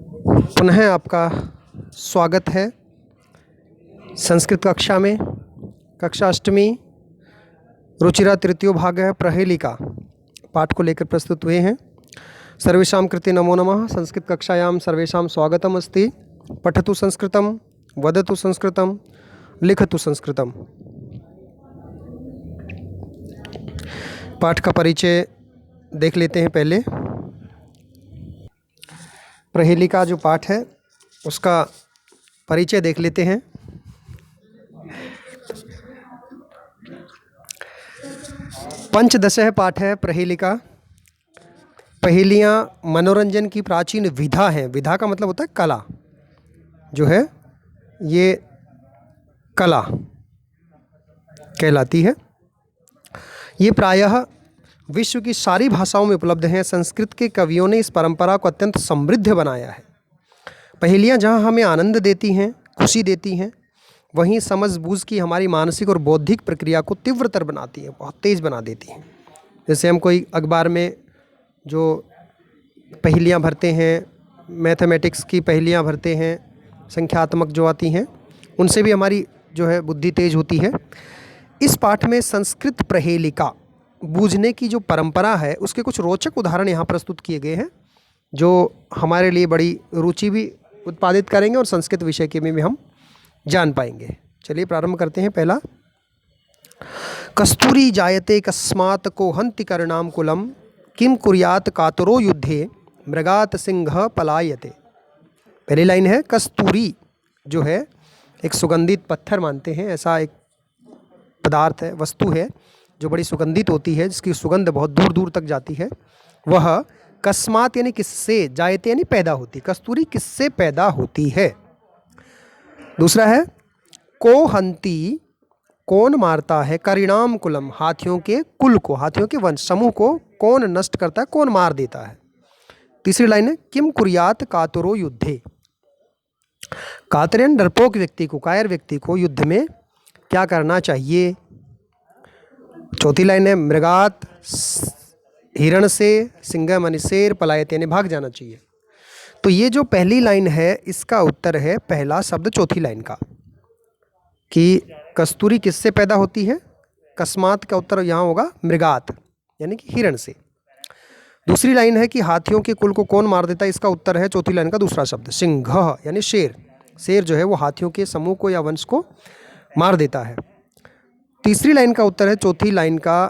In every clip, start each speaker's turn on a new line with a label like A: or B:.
A: पुनः आपका स्वागत है संस्कृत कक्षा में। कक्षा अष्टमी रुचिरा तृतीयो भाग है प्रहेलिका पाठ को लेकर प्रस्तुत हुए हैं। सर्वेषां कृते नमो नमः। संस्कृत कक्षायां सर्वेषां स्वागतम् अस्ति। पठतु संस्कृतं, वदतु संस्कृतं, लिखतु संस्कृतं। पाठ का परिचय देख लेते हैं। पहले प्रहेलिका जो पाठ है उसका परिचय देख लेते हैं। पंचदशः पाठ है प्रहेलिका। पहेलियाँ मनोरंजन की प्राचीन विधा है। विधा का मतलब होता है कला, जो है ये कला कहलाती है। ये प्रायः विश्व की सारी भाषाओं में उपलब्ध हैं। संस्कृत के कवियों ने इस परंपरा को अत्यंत समृद्ध बनाया है। पहेलियाँ जहाँ हमें आनंद देती हैं, खुशी देती हैं, वहीं समझ बूझ की हमारी मानसिक और बौद्धिक प्रक्रिया को तीव्रतर बनाती हैं, बहुत तेज़ बना देती हैं। जैसे हम कोई अखबार में जो पहेलियाँ भरते हैं, मैथमेटिक्स की पहेलियाँ भरते हैं, संख्यात्मक जो आती हैं, उनसे भी हमारी जो है बुद्धि तेज होती है। इस पाठ में संस्कृत प्रहेलिका बूझने की जो परंपरा है उसके कुछ रोचक उदाहरण यहाँ प्रस्तुत किए गए हैं, जो हमारे लिए बड़ी रुचि भी उत्पादित करेंगे और संस्कृत विषय के में भी हम जान पाएंगे। चलिए प्रारंभ करते हैं। पहला, कस्तूरी जायते कस्मात् को हन्ति कर्णाम कुलम किम कुर्यात कातरो युद्धे मृगात सिंह पलायते। पहली लाइन है कस्तूरी, जो है एक सुगंधित पत्थर मानते हैं, ऐसा एक पदार्थ है, वस्तु है जो बड़ी सुगंधित होती है, जिसकी सुगंध बहुत दूर दूर तक जाती है। वह कस्मात यानी किससे, जायते यानी पैदा होती, कस्तूरी किससे पैदा होती है। दूसरा है को हंती, कौन मारता है, करिणाम कुलम, हाथियों के कुल को, हाथियों के वंश समूह को कौन नष्ट करता है, कौन मार देता है। तीसरी लाइन है किम कुर्यात कातरो युद्धे, कातर यानी डरपोक व्यक्ति को, कायर व्यक्ति को युद्ध में क्या करना चाहिए। चौथी लाइन है मृगात, हिरण से, सिंह माने शेर, पलायत यानी भाग जाना चाहिए। तो ये जो पहली लाइन है इसका उत्तर है पहला शब्द चौथी लाइन का, कि कस्तूरी किससे पैदा होती है। कस्मात का उत्तर यहाँ होगा मृगात यानी कि हिरण से। दूसरी लाइन है कि हाथियों के कुल को कौन मार देता है, इसका उत्तर है चौथी लाइन का दूसरा शब्द सिंह यानी शेर। शेर जो है वो हाथियों के समूह को या वंश को मार देता है। तीसरी लाइन का उत्तर है चौथी लाइन का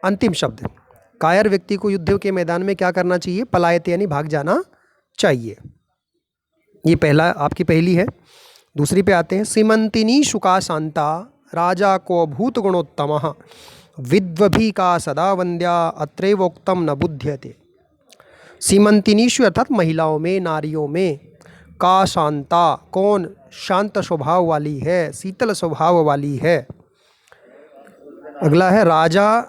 A: अंतिम शब्द, कायर व्यक्ति को युद्ध के मैदान में क्या करना चाहिए, पलायत यानी भाग जाना चाहिए। ये पहला आपकी पहली है। दूसरी पे आते हैं, सीमंतिनी शुका शांता राजा को भूत गुणोत्तम विद्वभी का सदा वंद्या अत्रैवोक्तम न बुध्यते। सीमंतिनीषु अर्थात महिलाओं में, नारियों में, का शांता कौन शांत स्वभाव वाली है, शीतल स्वभाव वाली है। अगला है राजा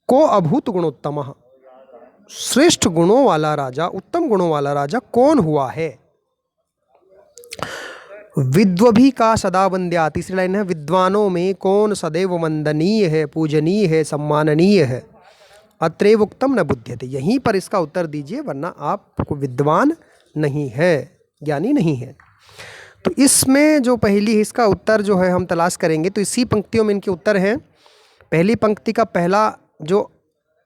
A: को अभूत गुणोत्तम, श्रेष्ठ गुणों वाला राजा, उत्तम गुणों वाला राजा कौन हुआ है। विद्वभी का सदा वंद्या, तीसरी लाइन है विद्वानों में कौन सदैव वंदनीय है, पूजनीय है, सम्माननीय है। अत्रैव उक्तम न बुध्यते, यहीं पर इसका उत्तर दीजिए वरना आप विद्वान नहीं है, ज्ञानी नहीं है। तो इसमें जो पहली है इसका उत्तर जो है हम तलाश करेंगे, तो इसी पंक्तियों में इनके उत्तर हैं। पहली पंक्ति का पहला जो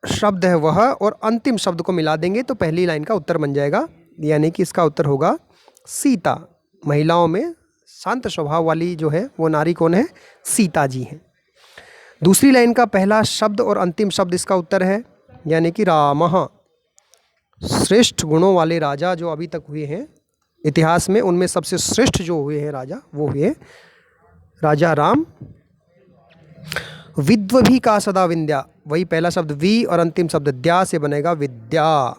A: शब्द है वह और अंतिम शब्द को मिला देंगे तो पहली लाइन का उत्तर बन जाएगा, यानी कि इसका उत्तर होगा सीता। महिलाओं में शांत स्वभाव वाली जो है वो नारी कौन है, सीता जी हैं। दूसरी लाइन का पहला शब्द और अंतिम शब्द इसका उत्तर है, यानी कि रामः, श्रेष्ठ गुणों वाले राजा जो अभी तक हुए हैं इतिहास में, उनमें सबसे श्रेष्ठ जो हुए हैं राजा वो हुए राजा राम। विद्वभी का सदा विद्या, वही पहला शब्द वी और अंतिम शब्द द्या से बनेगा विद्या।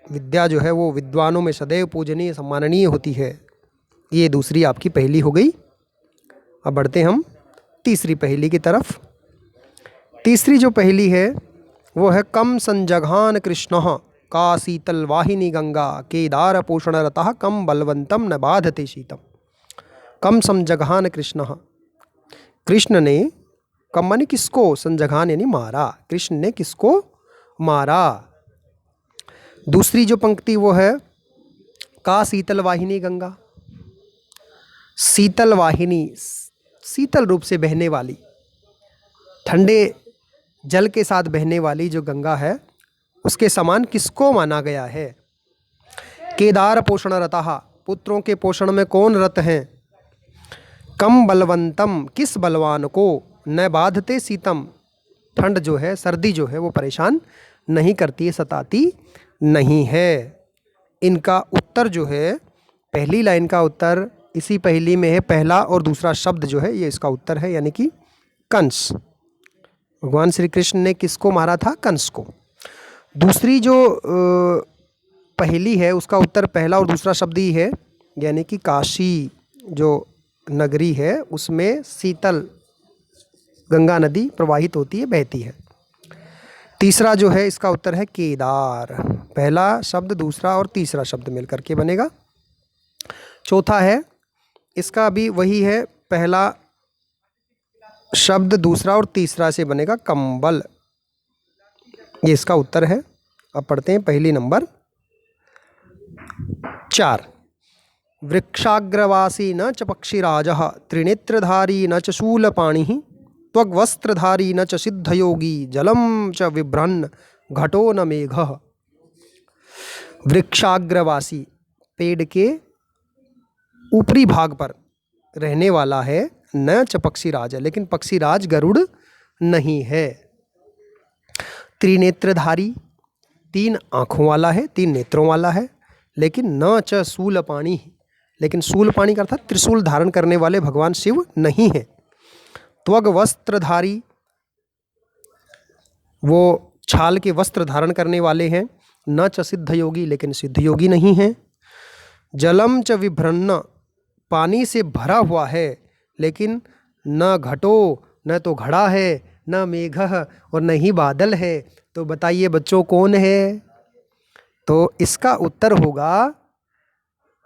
A: विद्या जो है वो विद्वानों में सदैव पूजनीय सम्माननीय होती है। ये दूसरी आपकी पहेली हो गई। अब बढ़ते हम तीसरी पहेली की तरफ। तीसरी जो पहेली है वो है कम संजघान कृष्णः का शीतल वाहिनी गंगा केदार पोषण रतः कम बलवंतम न बाधते शीतम। कम संजघान कृष्णः, कृष्ण ने, कम माने किसको, संजघान यानी मारा, कृष्ण ने किसको मारा। दूसरी जो पंक्ति वो है का शीतल वाहिनी गंगा, शीतल वाहिनी शीतल रूप से बहने वाली, ठंडे जल के साथ बहने वाली जो गंगा है उसके समान किसको माना गया है। केदार पोषण रतः, पुत्रों के पोषण में कौन रत हैं। कम बलवंतम, किस बलवान को, न बाधते शीतम, ठंड जो है सर्दी जो है वो परेशान नहीं करती है, सताती नहीं है। इनका उत्तर जो है, पहली लाइन का उत्तर इसी पहली में है, पहला और दूसरा शब्द जो है ये इसका उत्तर है, यानी कि कंस। भगवान श्री कृष्ण ने किसको मारा था, कंस को। दूसरी जो पहली है उसका उत्तर पहला और दूसरा शब्द ही है, यानी कि काशी जो नगरी है उसमें शीतल गंगा नदी प्रवाहित होती है, बहती है। तीसरा जो है इसका उत्तर है केदार, पहला शब्द दूसरा और तीसरा शब्द मिल करके बनेगा। चौथा है इसका भी वही है, पहला शब्द दूसरा और तीसरा से बनेगा कंबल, ये इसका उत्तर है। अब पढ़ते हैं पहली नंबर 4। वृक्षाग्रवासी न च पक्षिराजः, त्रिनेत्रधारी न च शूलपाणिः, त्वग्वस्त्रधारी न च सिद्धयोगी, जलम च विभ्रन्न घटो न मेघः। वृक्षाग्रवासी, पेड़ के ऊपरी भाग पर रहने वाला है, न च पक्षीराज, लेकिन पक्षीराज गरुड़ नहीं है। त्रिनेत्रधारी, 3 आँखों वाला है, 3 नेत्रों वाला है, लेकिन न च शूलपाणि, लेकिन शूलपाणि का अर्थात त्रिशूल धारण करने वाले भगवान शिव नहीं है। त्वग वस्त्रधारी, वो छाल के वस्त्र धारण करने वाले हैं। न च सिद्ध योगी, लेकिन सिद्ध योगी नहीं है। जलम च विभ्रन्न, पानी से भरा हुआ है, लेकिन न घटो, न तो घड़ा है, न मेघः, और न ही बादल है। तो बताइए बच्चों कौन है। तो इसका उत्तर होगा,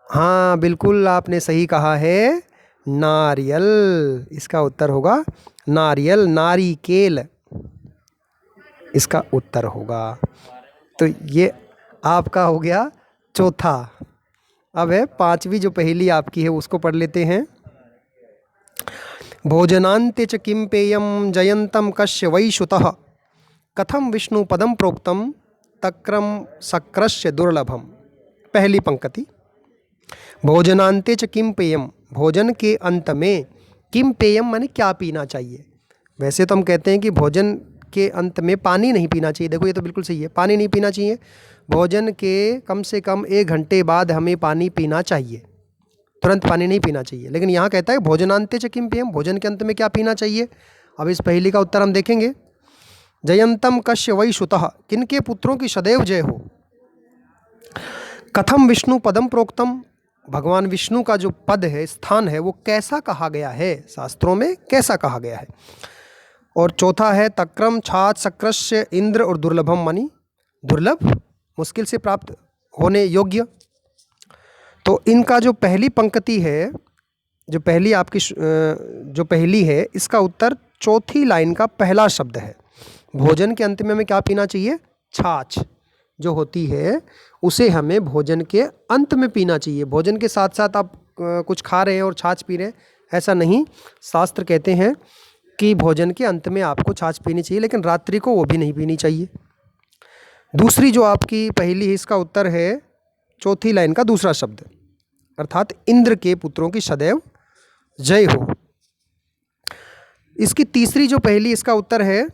A: हाँ बिल्कुल आपने सही कहा है, नारियल। इसका उत्तर होगा नारियल, नारिकेल इसका उत्तर होगा। तो ये आपका हो गया चौथा। अब है 5वीं जो पहेली आपकी है उसको पढ़ लेते हैं। भोजनान्ते च किं पेयं, जयन्तं कस्य वै सुतः, कथम विष्णु पदम प्रोक्तम, तक्रम सक्रस्य दुर्लभम। पहली पंक्ति, भोजनान्ते च किं पेयम, भोजन के अंत में, किं पेयम माने क्या पीना चाहिए। वैसे तो हम कहते हैं कि भोजन के अंत में पानी नहीं पीना चाहिए, देखो ये तो बिल्कुल सही है, पानी नहीं पीना चाहिए। भोजन के कम से कम 1 घंटे बाद हमें पानी पीना चाहिए, तुरंत पानी नहीं पीना चाहिए। लेकिन यहाँ कहता है भोजनान्ते च किं पेयम, भोजन के अंत में क्या पीना चाहिए। अब इस पहेली का उत्तर हम देखेंगे। जयंतम कस्य वै सुतः, किनके पुत्रों की सदैव जय हो। कथम विष्णु पदम प्रोक्तम, भगवान विष्णु का जो पद है, स्थान है, वो कैसा कहा गया है, शास्त्रों में कैसा कहा गया है। और चौथा है तक्रम छाछ सक्रस्य इंद्र और दुर्लभम, मानी दुर्लभ, मुश्किल से प्राप्त होने योग्य। तो इनका जो पहली पंक्ति है, जो पहली आपकी जो पहली है, इसका उत्तर चौथी लाइन का पहला शब्द है। भोजन के अंत में हमें क्या पीना चाहिए, छाछ जो होती है उसे हमें भोजन के अंत में पीना चाहिए। भोजन के साथ साथ आप कुछ खा रहे हैं और छाछ पी रहे हैं, ऐसा नहीं। शास्त्र कहते हैं कि भोजन के अंत में आपको छाछ पीनी चाहिए, लेकिन रात्रि को वो भी नहीं पीनी चाहिए। दूसरी जो आपकी पहली है, इसका उत्तर है चौथी लाइन का दूसरा शब्द, अर्थात इंद्र के पुत्रों की सदैव जय हो। इसकी तीसरी जो पहली, इसका उत्तर है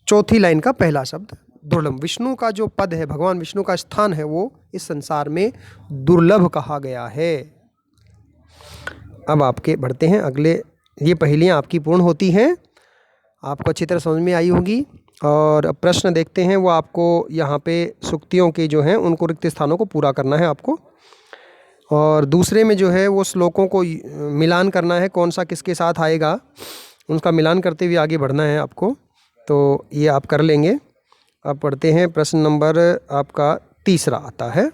A: चौथी लाइन का पहला शब्द दुर्लभ। विष्णु का जो पद है, भगवान विष्णु का स्थान है, वो इस संसार में दुर्लभ कहा गया है। अब आपके बढ़ते हैं अगले, ये पहेलियाँ आपकी पूर्ण होती हैं, आपको अच्छी तरह समझ में आई होगी। और अब प्रश्न देखते हैं, वो आपको यहाँ पे सूक्तियों के जो हैं उनको रिक्त स्थानों को पूरा करना है आपको। और दूसरे में जो है वो श्लोकों को मिलान करना है, कौन सा किसके साथ आएगा उनका मिलान करते हुए आगे बढ़ना है आपको। तो ये आप कर लेंगे। अब पढ़ते हैं प्रश्न नंबर आपका तीसरा आता है,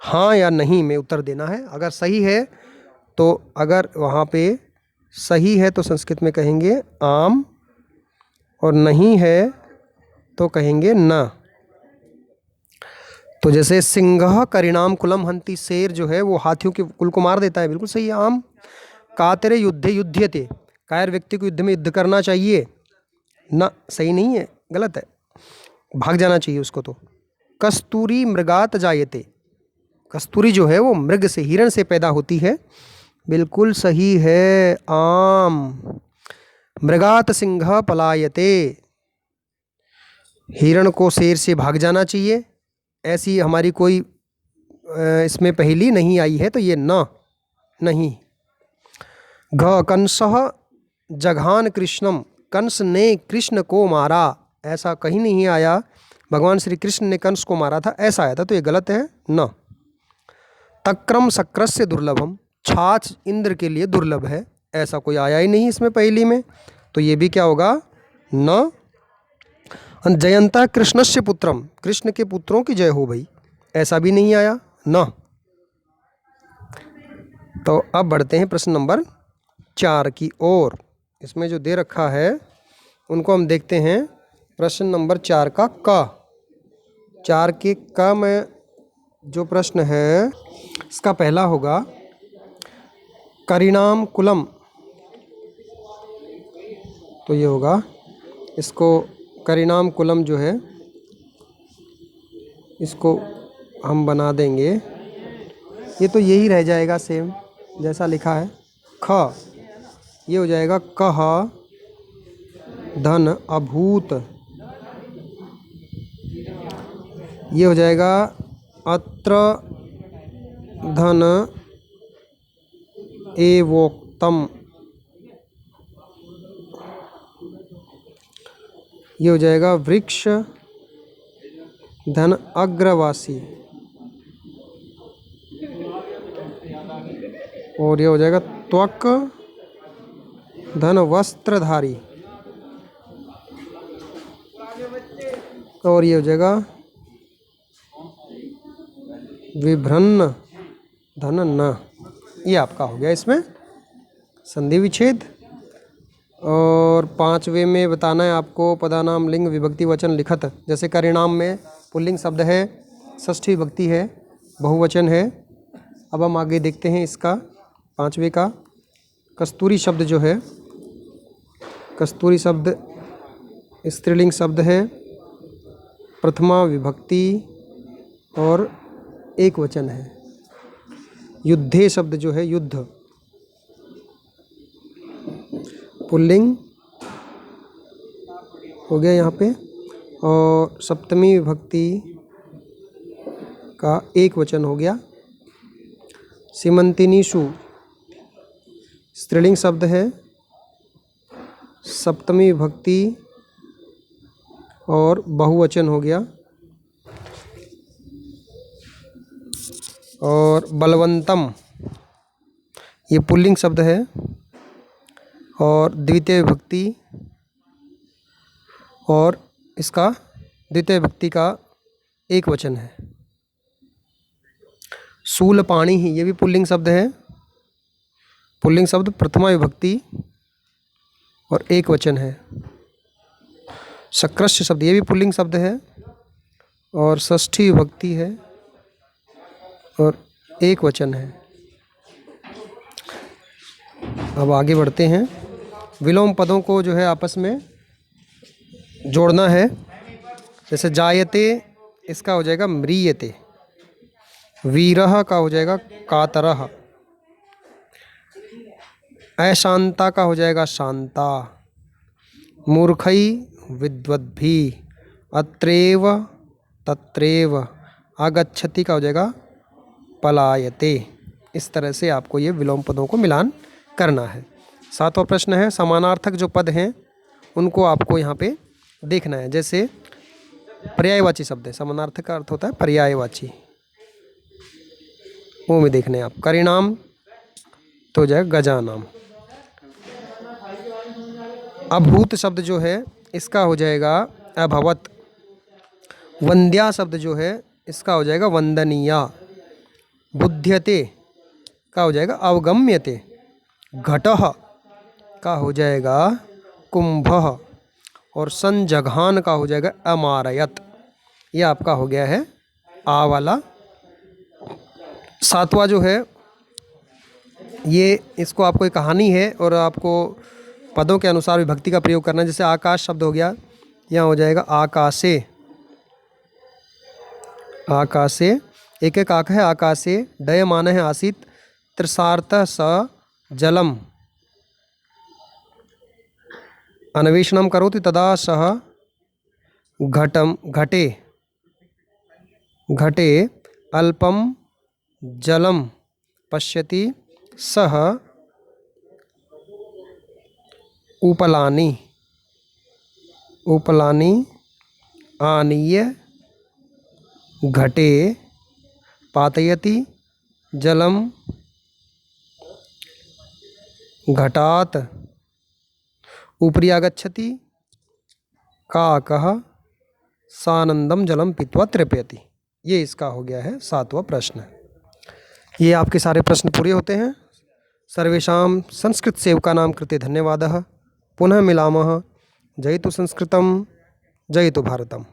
A: हाँ या नहीं में उत्तर देना है। अगर सही है तो, अगर वहाँ पे सही है तो संस्कृत में कहेंगे आम, और नहीं है तो कहेंगे न। तो जैसे सिंह करिणाम कुलम हंति, शेर जो है वो हाथियों के कुल को मार देता है, बिल्कुल सही है। आम कातरे युद्धे युध्यते, कायर व्यक्ति को युद्ध में युद्ध करना चाहिए ना, सही नहीं है, गलत है, भाग जाना चाहिए उसको। तो कस्तूरी मृगात जायते, कस्तूरी जो है वो मृग से, हिरण से पैदा होती है, बिल्कुल सही है। आम मृगात सिंह पलायते, हिरण को शेर से भाग जाना चाहिए, ऐसी हमारी कोई इसमें पहेली नहीं आई है, तो ये न नहीं। घ कंसः जघान कृष्णम, कंस ने कृष्ण को मारा, ऐसा कहीं नहीं आया भगवान श्री कृष्ण ने कंस को मारा था, ऐसा आया था, तो ये गलत है न। तक्रम शक्रस्य दुर्लभम, छाछ इंद्र के लिए दुर्लभ है, ऐसा कोई आया ही नहीं इसमें पहेली में, तो ये भी क्या होगा न। जयंता कृष्णस्य पुत्रम, कृष्ण के पुत्रों की जय हो भाई, ऐसा भी नहीं आया न। तो अब बढ़ते हैं प्रश्न नंबर 4 की ओर। इसमें जो दे रखा है उनको हम देखते हैं। प्रश्न नंबर 4 का क, 4 के क में जो प्रश्न है इसका पहला होगा करिणाम कुलम, तो ये होगा, इसको करिणाम कुलम जो है इसको हम बना देंगे, ये तो यही रह जाएगा सेम जैसा लिखा है। ख ये हो जाएगा कह धन अभूत, ये हो जाएगा अत्र धन एवोक्तम, ये हो जाएगा वृक्ष धन अग्रवासी, और ये हो जाएगा त्वक धन वस्त्रधारी, और ये हो जाएगा विभ्रन्न धन न। ये आपका हो गया इसमें संधि विच्छेद। और 5वें में बताना है आपको पदानाम लिंग विभक्ति वचन लिखत, जैसे करिणाम में पुल्लिंग शब्द है, षष्ठी विभक्ति है, बहुवचन है। अब हम आगे देखते हैं इसका 5वें का। कस्तूरी शब्द जो है, कस्तूरी शब्द स्त्रीलिंग शब्द है, प्रथमा विभक्ति और एक वचन है। युद्धे शब्द जो है, युद्ध पुल्लिंग हो गया यहाँ पे, और सप्तमी विभक्ति का एक वचन हो गया। सीमंतिनीषु स्त्रीलिंग शब्द है, सप्तमी विभक्ति और बहुवचन हो गया। और बलवंतम ये पुल्लिंग शब्द है और द्वितीय विभक्ति, और इसका द्वितीय विभक्ति का एक वचन है। शूलपाणि ही ये भी पुल्लिंग शब्द है, पुल्लिंग शब्द प्रथमा विभक्ति और एक वचन है। शक्रस्य शब्द ये भी पुल्लिंग शब्द है और षष्ठी विभक्ति है और एक वचन है। अब आगे बढ़ते हैं। विलोम पदों को जो है आपस में जोड़ना है। जैसे जायते इसका हो जाएगा म्रियते, वीरः का हो जाएगा कातरः, अशांता का हो जाएगा शांता, मूर्खई विद्वद्भि, अत्रेव तत्रेव, आगच्छति का हो जाएगा पलायते। इस तरह से आपको ये विलोम पदों को मिलान करना है। 7वां प्रश्न है समानार्थक जो पद हैं उनको आपको यहाँ पे देखना है। जैसे पर्यायवाची शब्द है, समानार्थक का अर्थ होता है पर्यायवाची, वो में देखने हैं आप। करिणाम तो हो जाएगा गजानाम। अभूत शब्द जो है इसका हो जाएगा अभवत। वंद्या शब्द जो है इसका हो जाएगा वंदनीया। बुध्यते का हो जाएगा अवगम्यते। घटः का हो जाएगा कुंभः और संजघान का हो जाएगा अमारयत। ये आपका हो गया है आ वाला। सातवां जो है ये, इसको आपको एक कहानी है और आपको पदों के अनुसार विभक्ति का प्रयोग करना है। जैसे आकाश शब्द हो गया, यहाँ हो जाएगा आकाशे। आकाशे, एक एक आक है आकाशे, डयमान है आसीत, त्रिसार्थ स जलम, अन्वेषणम करोति तदा सह घटम घटे, घटे अल्पम जलम पश्यति सह उपलानि, उपलानि आनीय घटे पातयति जलम घटात उपरि आगच्छति, काकः सानंदम जलम पीत्वा तृप्यति। ये इसका हो गया है 7वां प्रश्न। ये आपके सारे प्रश्न पूरे होते हैं। सर्वेषां संस्कृत सेवकानां कृते धन्यवादः। पुनः मिलामः। जयतु संस्कृतं, जयतु भारतम्।